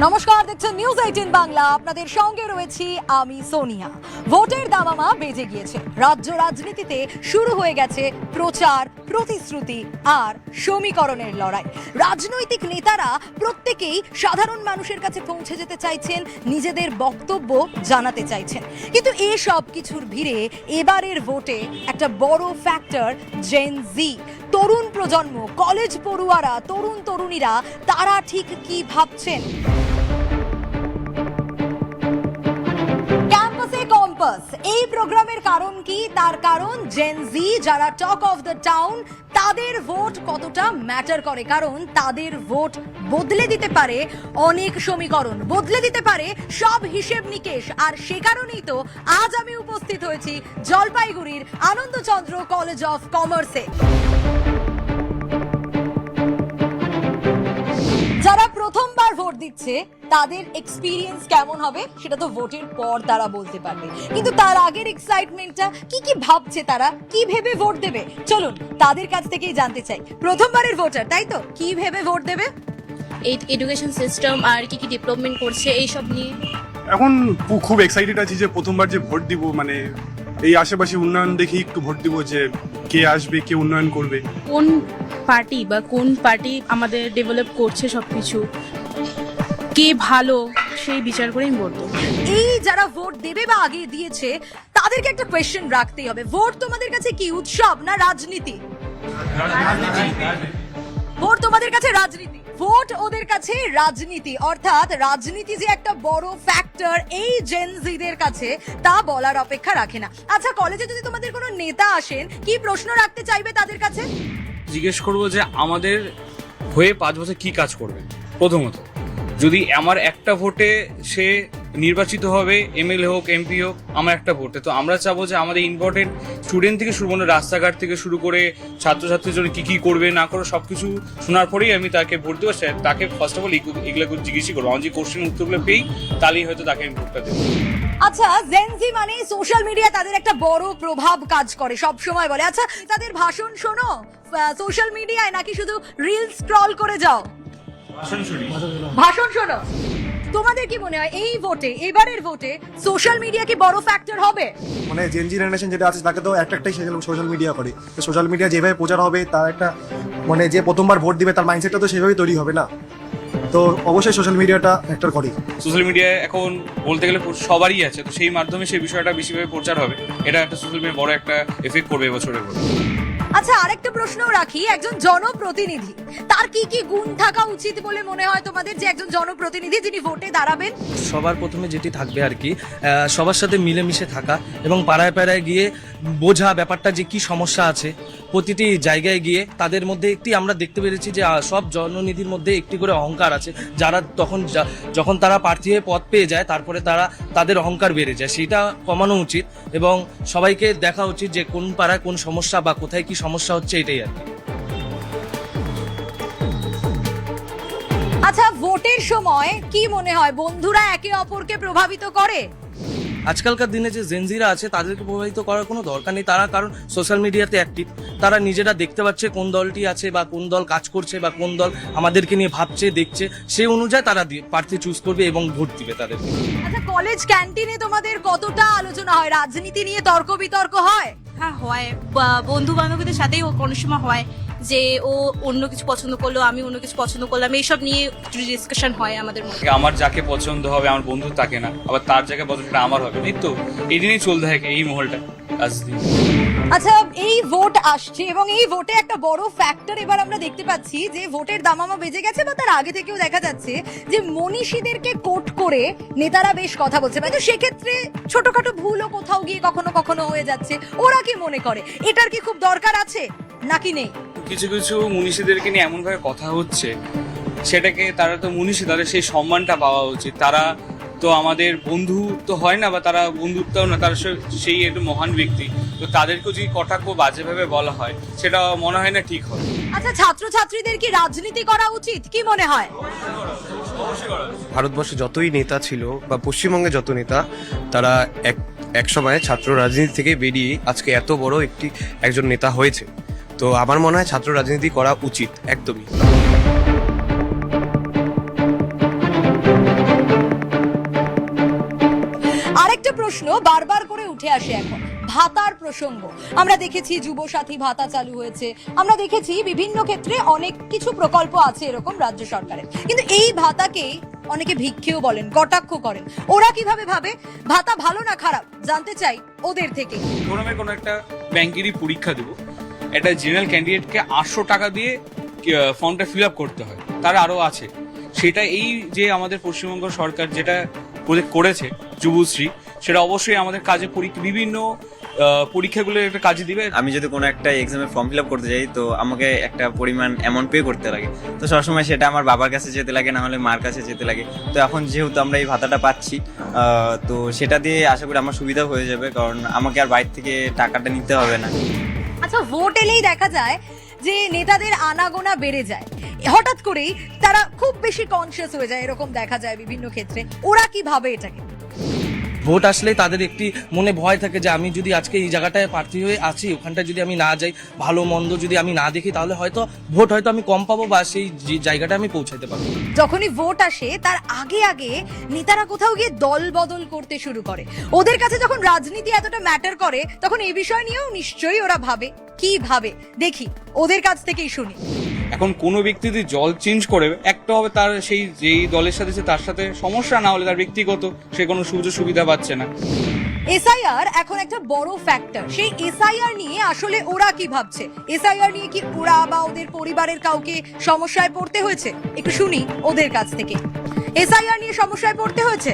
নমস্কার, দেখছেন নিউজ 18 বাংলা। আপনাদের সঙ্গে রয়েছি আমি সোনিয়া। ভোটের দামামা বেজে গিয়েছে। রাজ্য রাজনীতিতে শুরু হয়ে গেছে প্রচার, প্রতিশ্রুতি আর সমীকরণের লড়াই। রাজনৈতিক নেতারা প্রত্যেকেই সাধারণ মানুষের কাছে পৌঁছে যেতে চাইছেন, নিজেদের বক্তব্য জানাতে চাইছেন। কিন্তু এই সব কিছুর ভিড়ে এবারের ভোটে একটা বড় ফ্যাক্টর জেন জি। তরুণ প্রজন্ম, কলেজ পড়ুয়ারা, তরুণ তরুণীরা তারা ঠিক কি ভাবছেন? ক্যাম্পাসে কম্পাস এই প্রোগ্রামের কারণ কি? তার কারণ জেন জি যারা টক অফ দ্য টাউন, তাদের ভোট কতটা ম্যাটার করে। কারণ তাদের ভোট বদলে দিতে পারে অনেক সমীকরণ, বদলে দিতে পারে সব হিসেব নিকেশ। আর সে কারণেই তো আজ আমি উপস্থিত হয়েছি জলপাইগুড়ির আনন্দচন্দ্র কলেজ অফ কমার্সে। যারা প্রথমবার ভোট দিচ্ছে তাদের এক্সপিরিয়েন্স কেমন হবে সেটা তো ভোটের পর তারা বলতে পারবে, কিন্তু তার আগের এক্সাইটমেন্টটা কি ভাবছে, তারা কি ভেবে ভোট দেবে, চলুন তাদের কাছ থেকেই জানতে চাই। প্রথমবারের ভোটার, তাই তো, কি ভেবে ভোট দেবে? এই এডুকেশন সিস্টেম আর কি ডেভেলপমেন্ট করছে এইসব নিয়ে এখন খুব এক্সাইটেড আছি যে প্রথমবার যে ভোট দিব, মানে এই আশেপাশে উন্নয়ন দেখি একটু ভোট দিব, যে কে আসবে, কে উন্নয়ন করবে, কোন পার্টি বা কোন পার্টি আমাদের ডেভেলপ করছে সবকিছু, কে ভালো সেই বিচার করেই ভোট দেবো। এই যারা ভোট দেবে বা আগে দিয়েছে তাদেরকে একটা কোয়েশ্চেন রাখতেই হবে। ভোট তোমাদের কাছে কি উৎসব না রাজনীতি? ভোট তোমাদের কাছে রাজনীতি, ভোট ওদের কাছে রাজনীতি। অর্থাৎ রাজনীতি যে একটা বড় ফ্যাক্টর এই জেনজিদের কাছে তা বলার অপেক্ষা রাখে না। আচ্ছা, কলেজে যদি তোমাদের কোনো নেতা আসেন, কি প্রশ্ন রাখতে চাইবে তাদের কাছে? জিজ্ঞেস করবো যে আমাদের হয়ে 5 বছর কি কাজ করবে। প্রথমত, যদি আমার একটা ভোটে সে নির্বাচিত হবে, এমএলএ হোক, এমপি হোক, আমার একটা ভোটে, তো আমরা চাবো যে আমাদের ইম্পর্টেন্ট স্টুডেন্ট থেকে শুরু করে রাস্তাঘাট থেকে শুরু করে ছাত্রছাত্রীর জন্য কি করবে না করবে সবকিছু শোনার পরেই আমি তাকে ভোট দেবো। তাকে ফার্স্ট অফ অল এগুলো জিজ্ঞেসই করবো। আমি যে কোশ্চেন উত্তরগুলো পেই তাহলেই হয়তো তাকে আমি ভোটটা দেবো। আচ্ছা, জেনজি মানে সোশ্যাল মিডিয়া তাদের একটা বড় প্রভাব কাজ করে, সব সময় বলে। আচ্ছা, তাদের ভাষণ শোনো সোশ্যাল মিডিয়ায় নাকি শুধু রিল স্ক্রল করে যাও? ভাষণ শোনো। তোমাদের কি মনে হয় এই ভোটে, এবারের ভোটে সোশ্যাল মিডিয়া কি বড় ফ্যাক্টর হবে? মানে জেনজি জেনারেশন যেটা আছে তাকে তো একটাই সোশ্যাল মিডিয়া করে, তো সোশ্যাল মিডিয়া যেভাবে প্রচার হবে তার একটা মানে যে প্রথমবার ভোট দিবে তার মাইন্ডসেটটা তো সেভাবেই তৈরি হবে না, তো অবশ্যই সোশ্যাল মিডিয়াটা ফ্যাক্টর করে। সোশ্যাল মিডিয়ায় এখন বলতে গেলে সবারই আছে, তো সেই মাধ্যমে সেই বিষয়টা বেশিভাবে প্রচার হবে। এটা একটা সোশ্যাল মিডিয়া বড় একটা এফেক্ট করবে এবছরের ভোটে। আচ্ছা, আরেকটা প্রশ্নও রাখি, একজন জনপ্রতিনিধি তার কি গুণ থাকা উচিত বলে মনে হয় তোমাদের, যে একজন জনপ্রতিনিধি যিনি ভোটে দাঁড়াবেন? সবার প্রথমে যেটি থাকবে আর কি, সবার সাথে মিলেমিশে থাকা এবং পাড়ায় পাড়ায় গিয়ে বোঝা ব্যাপারটা যে কি সমস্যা আছে, প্রতিটি জায়গায় গিয়ে তাদের মধ্যে একটি আমরা দেখতে পেরেছি যে সব জননিধির মধ্যে একটি করে অহংকার আছে, যারা যখন তারা প্রার্থী হয়ে পদ পেয়ে যায় তারপরে তাদের অহংকার বেড়ে যায়, সেটা কমানো উচিত এবং সবাইকে দেখা উচিত যে কোন পাড়ায় কোন সমস্যা বা কোথায় কি সমস্যা হচ্ছে, এটাই আর কি। আচ্ছা, ভোটের সময় কি মনে হয় বন্ধুরা একে অপরকে প্রভাবিত করে? আজকালকার দিনে যে জেনজিরা আছে তাদেরকে প্রভাবিত করার কোনো দরকার নেই, তারা কারণ সোশ্যাল মিডিয়াতে অ্যাক্টিভ, তারা নিজেরা দেখতে পাচ্ছে কোন দলটি আছে বা কোন দল কাজ করছে বা কোন দল আমাদেরকে নিয়ে ভাবছে, দেখছে, সেই অনুযায়ী তারা প্রার্থী চুজ করবে এবং ভোট দিবে তাদের। আচ্ছা, কলেজ ক্যান্টিনে তোমাদের কতটা আলোচনা হয়, রাজনীতি নিয়ে তর্ক বিতর্ক হয়? হ্যাঁ হয়, বন্ধু বান্ধবীদের সাথেই কোনো সময় হয় যে ও অন্য কিছু পছন্দ করলো, আমি অন্য কিছু পছন্দ করলাম, এইসব নিয়ে ডিসকাশন হয় আমাদের মধ্যে। আমার যাকে পছন্দ হবে আমার বন্ধু তাকে না, আবার তার জায়গায় পছন্দটা আমার হবে, এই তো এই দিনই চলতে থাকে এই মহলটা আজদিন। আচ্ছা, এই ভোট আসছে এবং এই ভোটে একটা বড় ফ্যাক্টর এবার আমরা দেখতে পাচ্ছি যে ভোটের দামামা বেজে গেছে, বা তার আগে থেকেও দেখা যাচ্ছে যে মনীষীদেরকে কোট করে নেতারা বেশ কথা বলছে। কিন্তু সেক্ষেত্রে ছোটখাটো ভুলও কোথাও গিয়ে কখনো কখনো হয়ে যাচ্ছে। ওরা কি মনে করে এটার কি খুব দরকার আছে নাকি নেই? কিছু কিছু মনীষীদেরকে নিয়ে এমন ভাবে কথা হচ্ছে, সেটাকে তারা তো মনীষী, তাদের সেই সম্মানটা পাওয়া উচিত। তারা তো আমাদের বন্ধু তো হয় না, বা তারা বন্ধুত্বও না, তারা সেই একটু মহান ব্যক্তি, তো তাদেরকেও যদি কটাক্ষ বাজেভাবে বলা হয় সেটা মনে হয় না ঠিক হয়। আচ্ছা, ছাত্রছাত্রীদের কি রাজনীতি করা উচিত, কি মনে হয়? ভারতবর্ষে যতই নেতা ছিল বা পশ্চিমবঙ্গে যত নেতা, তারা এক সময় ছাত্র রাজনীতি থেকে বেরিয়ে আজকে এত বড় একজন নেতা হয়েছে, তো আমার মনে হয় ছাত্র রাজনীতি করা উচিত একদমই। প্রশ্ন বারবার করে উঠে আসে এখন, ভাতার প্রসঙ্গ। আমরা দেখেছি যুবসাথী ভাতা চালু হয়েছে, আমরা দেখেছি বিভিন্ন ক্ষেত্রে অনেক কিছু প্রকল্প আছে এরকম রাজ্য সরকারের, কিন্তু এই ভাতাকে অনেকে ভিক্ষেও বলেন, কটাক্ষ করেন। ওরা কিভাবে ভাবে ভাতা ভালো না খারাপ জানতে চাই ওদের থেকে। ধরুন আমি কোনো একটা ব্যাংকেরই পরীক্ষা দেবো, একটা জেনারেল ক্যান্ডিডেটকে 800 টাকা দিয়ে ফর্মটা ফিল আপ করতে হয়, তার আরও আছে। সেটা এই যে আমাদের পশ্চিমবঙ্গ সরকার যেটা করেছে যুবশ্রী, সেটা অবশ্যই আমাদের কাজে বিভিন্ন পরীক্ষাগুলো একটা কাজে দিবে। আমি যদি কোনো একটা এক্সামের ফর্ম ফিল আপ করতে যাই তো আমাকে একটা পরিমাণ অ্যামাউন্ট পে করতে লাগে, তো সবসময় সেটা আমার বাবার কাছে যেতে লাগে, না হলে মার কাছে যেতে লাগে। তো এখন যেহেতু আমরা এই ভাতাটা পাচ্ছি, তো সেটা দিয়ে আশা করি আমার সুবিধা হয়ে যাবে, কারণ আমাকে আর বাইরে থেকে টাকাটা নিতে হবে না। আচ্ছা, ভোট এলেই দেখা যায় যে নেতাদের আনাগোনা বেড়ে যায়, হঠাৎ করেই তারা খুব বেশি কনসিয়াস হয়ে যায়, এরকম দেখা যায় বিভিন্ন ক্ষেত্রে। ওরা কি ভাবে এটাকে? ভোট আসলে তাদের একটি মনে ভয় থাকে যে আমি যদি আজকে এই জায়গাটায় প্রার্থী হয়ে আছি, ওখানটায় যদি আমি না যাই, ভালো মন্দ যদি আমি না দেখি, তাহলে হয়তো ভোট হয়তো আমি কম পাবো বা সেই জায়গাটা আমি পৌঁছাতে পারবো। যখনই ভোট আসে তার আগে আগে নেতারা কোথাও গিয়ে দল বদল করতে শুরু করে। ওদের কাছে যখন রাজনীতি এতটা ম্যাটার করে, তখন এই বিষয় নিয়েও নিশ্চয়ই ওরা ভাবে। কি ভাবে দেখি, ওদের কাছ থেকেই শুনি। এখন কোনো ব্যক্তি যদি জল চেঞ্জ করে, একটা হবে তার সেই যেই দলের সাথে তার সাথে সমস্যা, না হলে তার ব্যক্তিগত সে কোনো সুযোগ সুবিধা পাচ্ছে না। এসআইআর এখন একটা বড় ফ্যাক্টর। সেই এসআইআর নিয়ে আসলে ওরা কি ভাবছে? এসআইআর নিয়ে কি ওরা বা ওদের পরিবারের কাউকে সমস্যায় পড়তে হয়েছে? একটু শুনি ওদের কাছ থেকে। এসআইআর নিয়ে সমস্যায় পড়তে হয়েছে?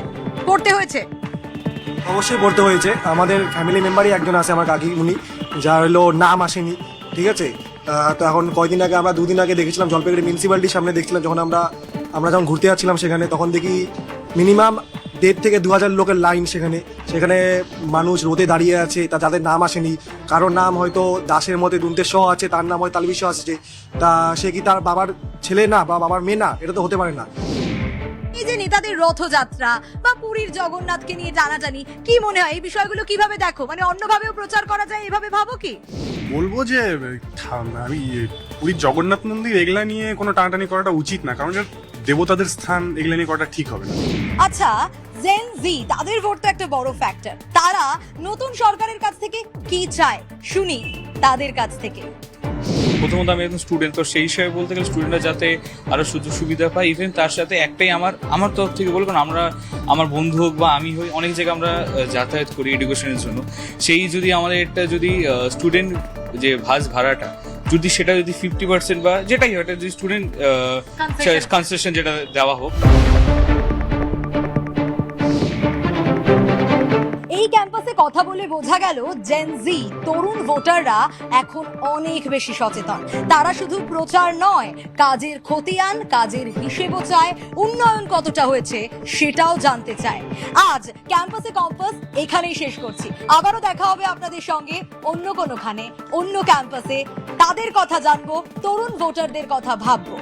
অবশ্যই পড়তে হয়েছে। আমাদের ফ্যামিলি মেম্বারই একজন আছে, আমার কাকিমুনি, যার হলো নাম আসেনি, ঠিক আছে। তো এখন কয়দিন আগে আমরা 2 দিন আগে দেখেছিলাম জলপাইগুড়ি মিউনিসিপ্যালিটির সামনে দেখছিলাম, যখন আমরা যখন ঘুরতে যাচ্ছিলাম সেখানে, তখন দেখি মিনিমাম 1,500 থেকে 2,000 লোকের লাইন। সেখানে মানুষ রোদে দাঁড়িয়ে আছে, যাদের নাম আসেনি। কারোর নাম হয়তো দাসের মধ্যে দুন্তের স আছে, তার নাম হয়তো তালবিশ আসছে, তা সে কি তার বাবার ছেলে না বা বাবার মেয়ে না? এটা তো হতে পারে না। এই যে নেতাদের রথযাত্রা বা পুরীর জগন্নাথকে নিয়ে জানাজানি, কি মনে হয় এই বিষয়গুলো কিভাবে দেখো? মানে অন্যভাবেও প্রচার করা যায়, এভাবে ভাবো কি? বলবো যে আমি পুরীর জগন্নাথ মন্দির এগুলা নিয়ে কোনো টানাটানি করাটা উচিত না, কারণ এটা দেবতাদের স্থান, এগুলা নিয়ে করাটা ঠিক হবে না। আচ্ছা, জেন জি, তাদের ভোট তো একটা বড় ফ্যাক্টর। তারা নতুন সরকারের কাছ থেকে কি চায় শুনি তাদের কাছ থেকে। প্রথমত আমি একজন স্টুডেন্ট, তো সেই হিসাবে বলতে গেলে স্টুডেন্টরা যাতে আরো সুযোগ সুবিধা পায়। ইভেন তার সাথে একটাই আমার তরফ থেকে বলবো, আমরা আমার বন্ধু হোক বা আমি হই, অনেক জায়গায় আমরা যাতায়াত করি এডুকেশনের জন্য। সেই যদি আমাদের একটা যদি স্টুডেন্ট যে বাস ভাড়াটা যদি সেটা যদি 50% বা যেটাই হয়, যদি স্টুডেন্ট কনসেশন যেটা দেওয়া হোক। এই ক্যাম্পাসে কথা বলে বোঝা গেল জেন জি তরুণ ভোটাররা এখন অনেক বেশি সচেতন। তারা শুধু প্রচার নয়, কাজের খতিয়ান, কাজের হিসেবও চায়, উন্নয়ন কতটা হয়েছে সেটাও জানতে চায়। আজ ক্যাম্পাসে কম্পাস এখানেই শেষ করছি। আবারও দেখা হবে আপনাদের সঙ্গে অন্য কোনোখানে, অন্য ক্যাম্পাসে। তাদের কথা জানবো, তরুণ ভোটারদের কথা ভাববো।